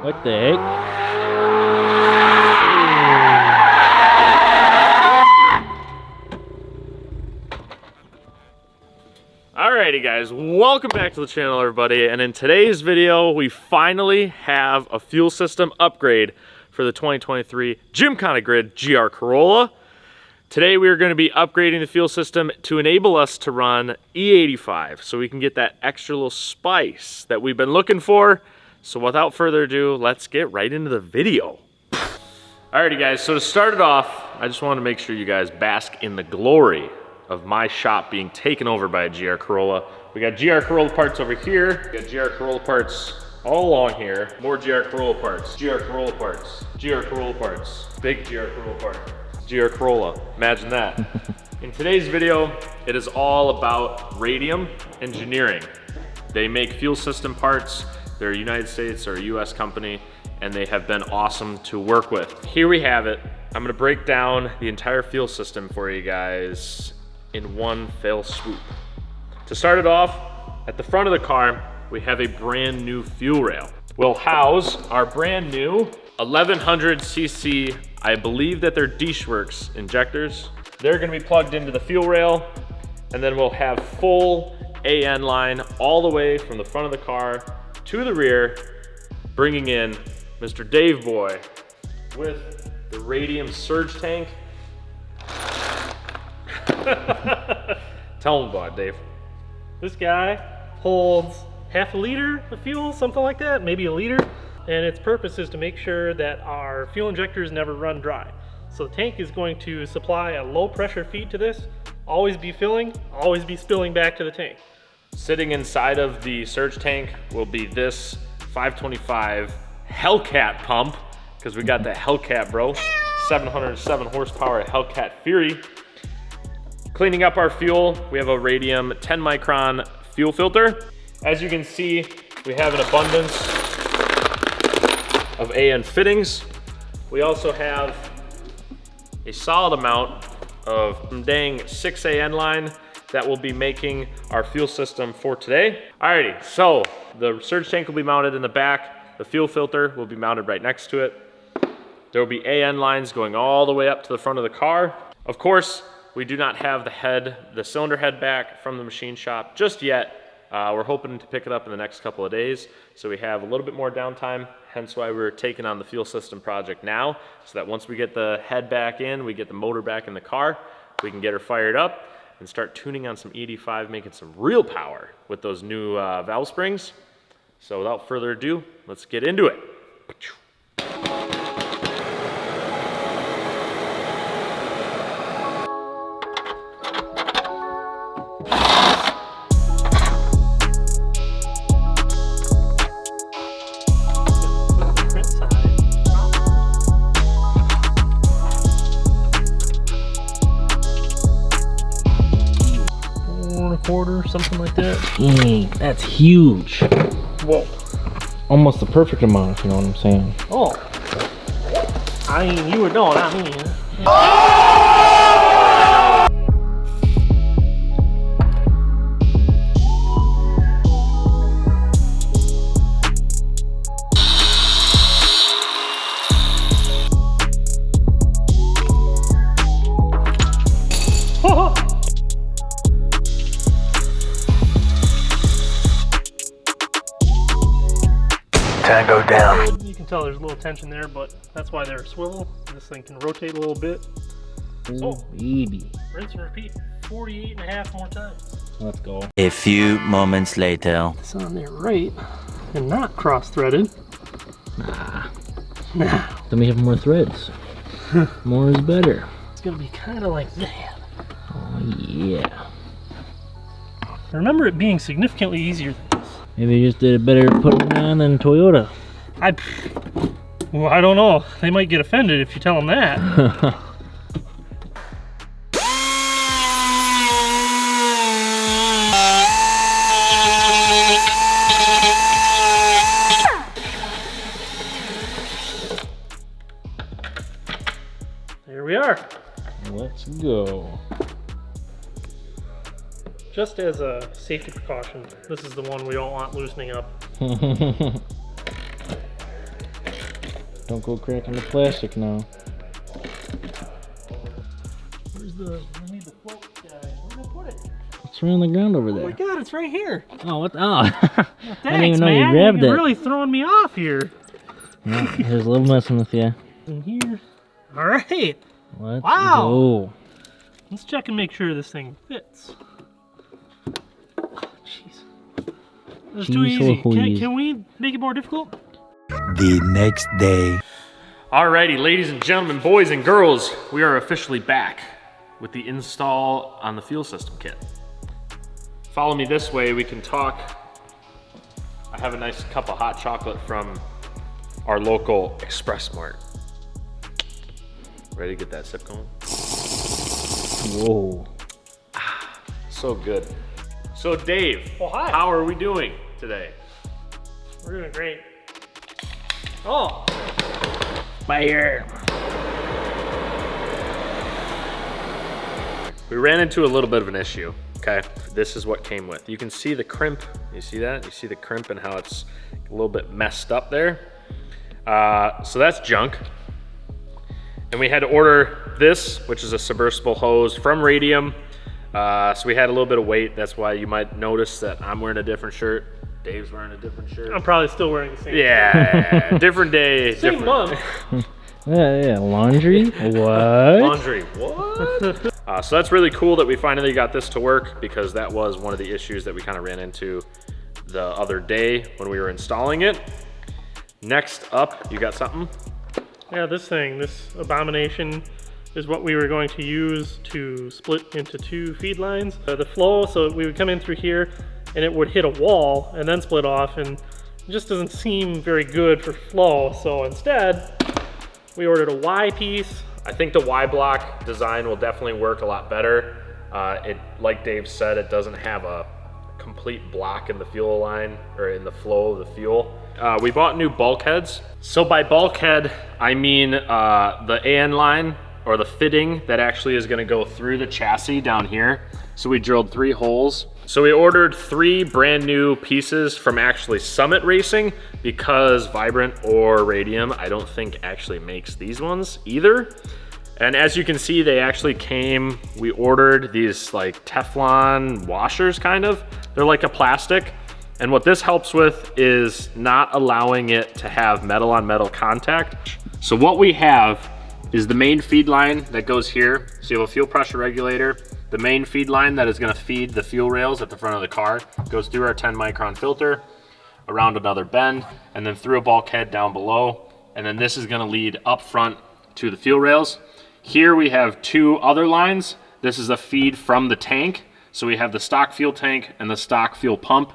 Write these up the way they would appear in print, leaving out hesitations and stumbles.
What the heck? Alrighty guys, welcome back to the channel everybody, and in today's video we finally have a fuel system upgrade for the 2023 Gymkhana Grid GR Corolla. Today we are going to be upgrading the fuel system to enable us to run E85 so we can get that extra little spice that we've been looking for. So without further ado, let's get right into the video. Alrighty guys, so to start it off, I just want to make sure you guys bask in the glory of my shop being taken over by a GR Corolla. We got GR Corolla parts over here. We got GR Corolla parts all along here. More GR Corolla parts. GR Corolla parts. GR Corolla parts. Big GR Corolla part. GR Corolla. Imagine that. In today's video, it is all about Radium Engineering. They make fuel system parts. They're a United States or a US company, and they have been awesome to work with. Here we have it. I'm gonna break down the entire fuel system for you guys in one fell swoop. To start it off, at the front of the car, we have a brand new fuel rail. We'll house our brand new 1100cc, I believe that they're Dishworks injectors. They're gonna be plugged into the fuel rail, and then we'll have full AN line all the way from the front of the car to the rear, bringing in Mr. Dave Boy with the Radium surge tank. Tell him about it, Dave. This guy holds half a liter of fuel, something like that, maybe a liter. And its purpose is to make sure that our fuel injectors never run dry. So the tank is going to supply a low pressure feed to this, always be filling, always be spilling back to the tank. Sitting inside of the surge tank will be this 525 Hellcat pump, because we got that Hellcat, bro. 707 horsepower Hellcat Fury. Cleaning up our fuel, we have a Radium 10 micron fuel filter. As you can see, we have an abundance of AN fittings. We also have a solid amount of dang 6 AN line that will be making our fuel system for today. Alrighty, so the surge tank will be mounted in the back. The fuel filter will be mounted right next to it. There will be AN lines going all the way up to the front of the car. Of course, we do not have the cylinder head back from the machine shop just yet. We're hoping to pick it up in the next couple of days. So we have a little bit more downtime, hence why we're taking on the fuel system project now, so that once we get the head back in, we get the motor back in the car, we can get her fired up and start tuning on some E85, making some real power with those new valve springs. So without further ado, let's get into it. Quarter, something like that. Dang, that's huge. Whoa. Almost the perfect amount, if you know what I'm saying. Oh. I mean, you would know what I mean. Go down. You can tell there's a little tension there, but that's why they're swivel. This thing can rotate a little bit. So, baby. rinse and repeat 48 and a half more times. Let's go. A few moments later. It's on there right and not cross-threaded. Nah. Nah. Then we have more threads. More is better. It's gonna be kind of like that. Oh yeah. I remember it being significantly easier than this. Maybe you just did it better putting it on than Toyota. Well, I don't know. They might get offended if you tell them that. There we are. Let's go. Just as a safety precaution, this is the one we don't want loosening up. Don't go cracking the plastic now. Where's the? I need the float guy. Where did I put it? It's right on the ground over Oh there. my god, it's right here. Oh, what? Oh. Thanks, I didn't even know man. you grabbed You're it. really throwing me off here. Yeah, here's a little messing with you. In here. All right. Let's Wow. go. Let's check and make sure this thing fits. Jeez. That's too easy. Can we make it more difficult? The next day. Alrighty, ladies and gentlemen, boys and girls, we are officially back with the install on the fuel system kit. Follow me this way, we can talk. I have a nice cup of hot chocolate from our local Express Mart. Ready to get that sip going? Whoa. So good. So Dave, Oh, hi. how are we doing today? We're doing great. Oh, Fire. We ran into a little bit of an issue, okay? This is what came with. You can see the crimp, you see that? You see the crimp and how it's a little bit messed up there. So that's junk. And we had to order this, which is a submersible hose from Radium. So we had a little bit of weight. That's why you might notice that I'm wearing a different shirt. Dave's wearing a different shirt. I'm probably still wearing the same. Yeah, different day, Same different. month. Yeah, laundry? What? Laundry, what? So that's really cool that we finally got this to work, because that was one of the issues that we kind of ran into the other day when we were installing it. Next up, you got something? Yeah, this thing, this abomination, is what we were going to use to split into two feed lines. The flow, so we would come in through here and it would hit a wall and then split off, and it just doesn't seem very good for flow. So instead, we ordered a Y piece. I think the Y block design will definitely work a lot better. Like Dave said, it doesn't have a complete block in the fuel line or in the flow of the fuel. We bought new bulkheads. So by bulkhead, I mean the AN line, or the fitting that actually is gonna go through the chassis down here. So we drilled 3 holes. So we ordered 3 brand new pieces from actually Summit Racing, because Vibrant or Radium, I don't think actually makes these ones either. And as you can see, they actually came, we ordered these like Teflon washers kind of. They're like a plastic. And what this helps with is not allowing it to have metal on metal contact. So what we have is the main feed line that goes here. So you have a fuel pressure regulator. The main feed line that is gonna feed the fuel rails at the front of the car goes through our 10 micron filter, around another bend, and then through a bulkhead down below. And then this is gonna lead up front to the fuel rails. Here we have 2 other lines. This is a feed from the tank. So we have the stock fuel tank and the stock fuel pump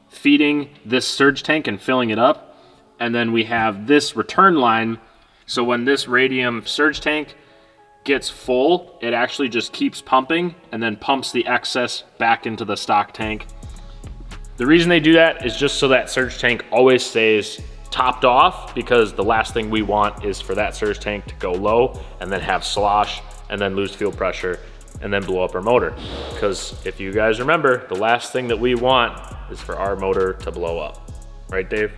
feeding this surge tank and filling it up. And then we have this return line. So when this Radium surge tank gets full, it actually just keeps pumping and then pumps the excess back into the stock tank. The reason they do that is just so that surge tank always stays topped off, because the last thing we want is for that surge tank to go low and then have slosh and then lose fuel pressure and then blow up our motor. Because if you guys remember, the last thing that we want is for our motor to blow up. Right, Dave?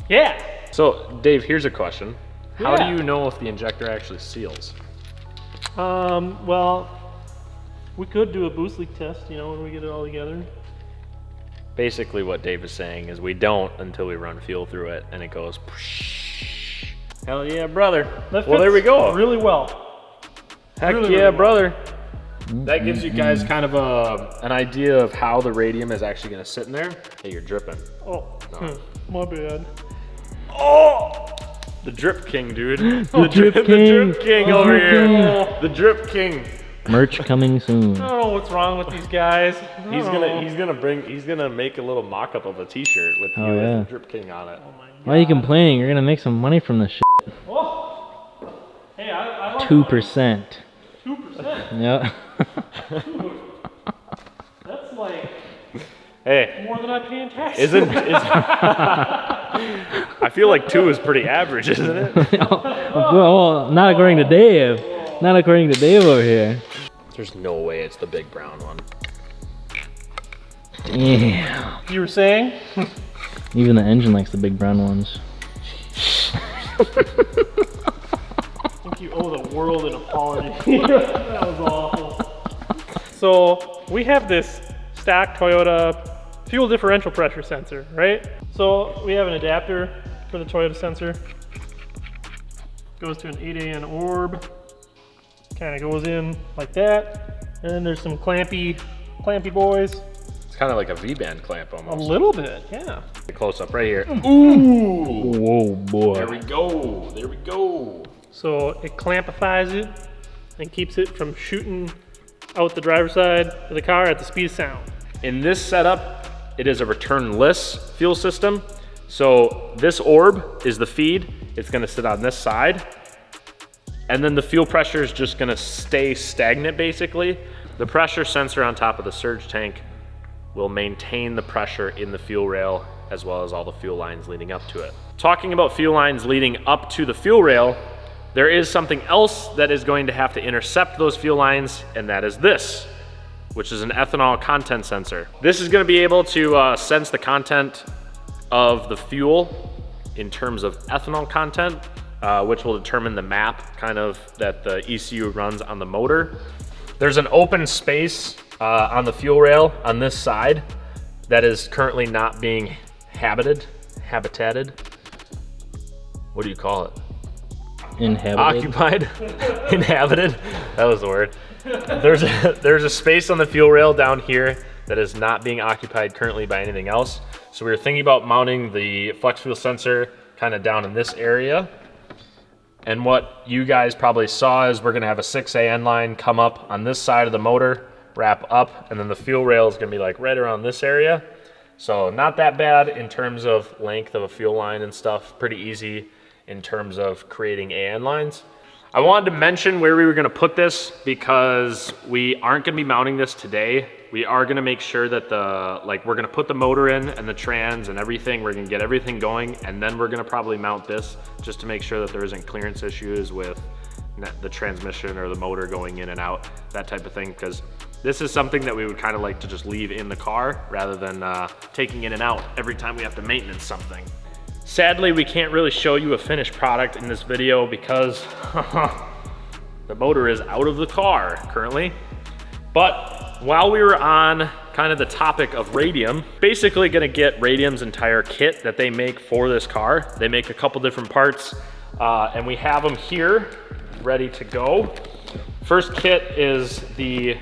Yeah. So, Dave, here's a question. How Yeah. do you know if the injector actually seals? Well, we could do a boost leak test, you know, when we get it all together. Basically what Dave is saying is we don't until we run fuel through it and it goes psh. Hell yeah, brother. That Well, there we fits go. really well. Heck really, yeah, really brother. That gives you guys kind of an idea of how the Radium is actually gonna sit in there. Hey, you're dripping. Oh, my bad. Oh! The drip king, dude. The drip king. The drip king over here. The drip king. Merch coming soon. I don't know what's wrong with these guys. He's gonna make a little mock-up of a t-shirt with you and the drip king on it. Oh my God. Why are you complaining? You're gonna make some money from this shit. Oh. Hey, I like 2%. 2%. Yeah. That's like Hey, more than I pay in taxes. I feel like 2 is pretty average, isn't it? Well, not according to Dave. Not according to Dave over here. There's no way it's the big brown one. Yeah. You were saying? Even the engine likes the big brown ones. think you owe the world an apology. That was awful. So we have this stock Toyota fuel differential pressure sensor, right? So we have an adapter for the Toyota sensor. Goes to an 8AN orb. Kind of goes in like that. And then there's some clampy boys. It's kind of like a V-band clamp A almost. little bit, yeah. Close up right here. Ooh! Whoa, boy. There we go. There we go. So it clampifies it and keeps it from shooting out the driver's side of the car at the speed of sound. In this setup, it is a return-less fuel system. So this orb is the feed. It's gonna sit on this side. And then the fuel pressure is just gonna stay stagnant, basically. The pressure sensor on top of the surge tank will maintain the pressure in the fuel rail as well as all the fuel lines leading up to it. Talking about fuel lines leading up to the fuel rail, there is something else that is going to have to intercept those fuel lines, and that is this, which is an ethanol content sensor. This is gonna be able to sense the content of the fuel in terms of ethanol content, which will determine the map kind of that the ECU runs on the motor. There's an open space on the fuel rail on this side that is currently not being habitated. What do you call it? Inhabited. Occupied, inhabited, that was the word. There's a space on the fuel rail down here that is not being occupied currently by anything else. So we were thinking about mounting the flex fuel sensor kind of down in this area. And what you guys probably saw is we're gonna have a 6AN line come up on this side of the motor, wrap up, and then the fuel rail is gonna be like right around this area. So not that bad in terms of length of a fuel line and stuff, pretty easy in terms of creating AN lines. I wanted to mention where we were gonna put this because we aren't gonna be mounting this today. We are gonna make sure that we're gonna put the motor in and the trans and everything. We're gonna get everything going, and then we're gonna probably mount this just to make sure that there isn't clearance issues with the transmission or the motor going in and out, that type of thing, because this is something that we would kind of like to just leave in the car rather than taking in and out every time we have to maintenance something. Sadly, we can't really show you a finished product in this video because the motor is out of the car currently. But while we were on kind of the topic of Radium, basically gonna get Radium's entire kit that they make for this car. They make a couple different parts and we have them here ready to go. First kit is the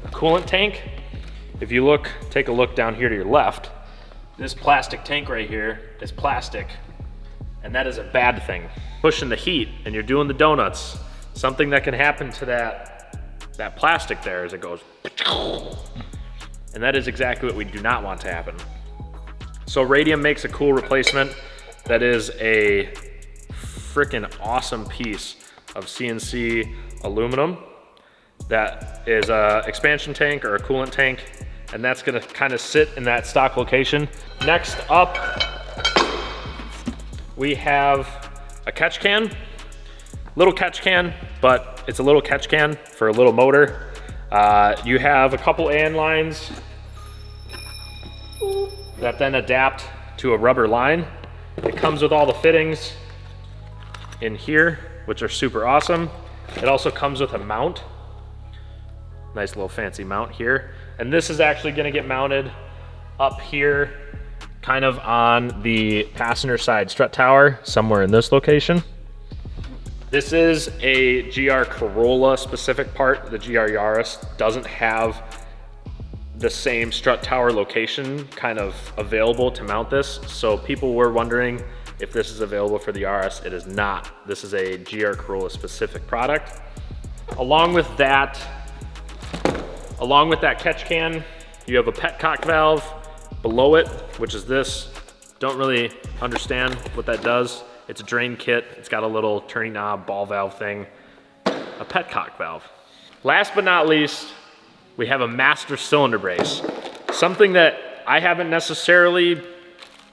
coolant tank. If you look, take a look down here to your left, this plastic tank right here is plastic, and that is a bad thing. Pushing the heat and you're doing the donuts, something that can happen to that plastic there as it goes, and that is exactly what we do not want to happen. So Radium makes a cool replacement that is a freaking awesome piece of CNC aluminum that is a expansion tank or a coolant tank, and that's gonna kind of sit in that stock location. Next up, we have a catch can. Little catch can, but it's a little catch can for a little motor. You have a couple AN lines that then adapt to a rubber line. It comes with all the fittings in here, which are super awesome. It also comes with a mount. Nice little fancy mount here. And this is actually gonna get mounted up here, kind of on the passenger side strut tower, somewhere in this location. This is a GR Corolla specific part. The GR Yaris doesn't have the same strut tower location kind of available to mount this. So people were wondering if this is available for the RS. It is not. This is a GR Corolla specific product. Along with that catch can, you have a petcock valve below it, which is this. Don't really understand what that does. It's a drain kit. It's got a little turning knob ball valve thing, a petcock valve. Last but not least, we have a master cylinder brace. Something that I haven't necessarily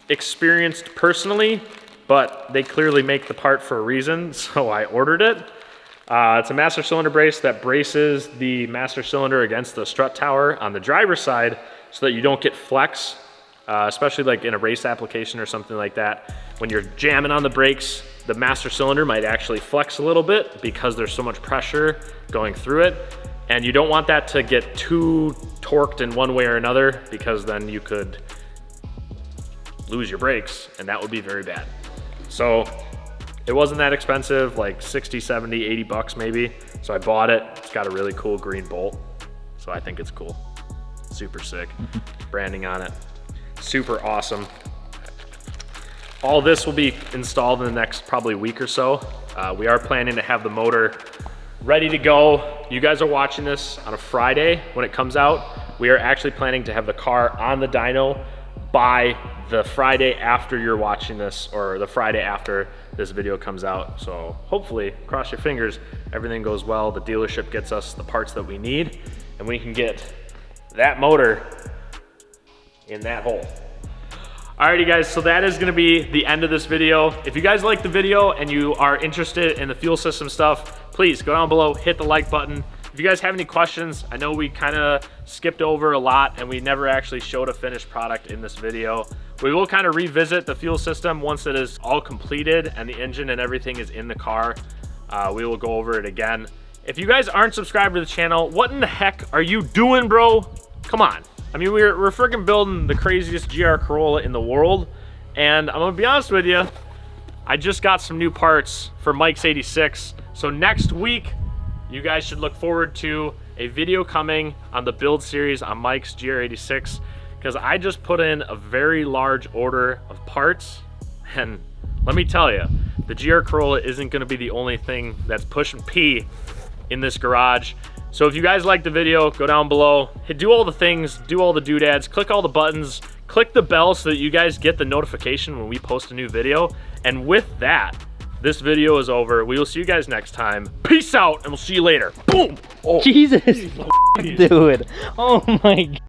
experienced personally, but they clearly make the part for a reason, so I ordered it. It's a master cylinder brace that braces the master cylinder against the strut tower on the driver's side so that you don't get flex especially like in a race application or something like that. When you're jamming on the brakes, the master cylinder might actually flex a little bit because there's so much pressure going through it. And you don't want that to get too torqued in one way or another, because then you could lose your brakes and that would be very bad. So it wasn't that expensive, like 60, 70, 80 bucks maybe. So I bought it. It's got a really cool green bolt. So I think it's cool. Super sick. Branding on it. Super awesome. All this will be installed in the next probably week or so. We are planning to have the motor ready to go. You guys are watching this on a Friday when it comes out. We are actually planning to have the car on the dyno by the Friday after you're watching this, or the Friday after this video comes out. So hopefully, cross your fingers, everything goes well. The dealership gets us the parts that we need and we can get that motor in that hole. Alrighty guys, so that is gonna be the end of this video. If you guys like the video and you are interested in the fuel system stuff, please go down below, hit the like button. If you guys have any questions, I know we kind of skipped over a lot and we never actually showed a finished product in this video. We will kind of revisit the fuel system once it is all completed and the engine and everything is in the car. We will go over it again. If you guys aren't subscribed to the channel, what in the heck are you doing, bro? Come on. I mean, we're freaking building the craziest GR Corolla in the world. And I'm gonna be honest with you, I just got some new parts for Mike's 86. So next week, you guys should look forward to a video coming on the build series on Mike's GR 86, because I just put in a very large order of parts. And let me tell you, the GR Corolla isn't gonna be the only thing that's pushing P in this garage. So if you guys like the video, go down below, do all the things, do all the doodads, click all the buttons, click the bell so that you guys get the notification when we post a new video. And with that, this video is over. We will see you guys next time. Peace out, and we'll see you later. Boom! Oh. Jesus, dude. Oh my God.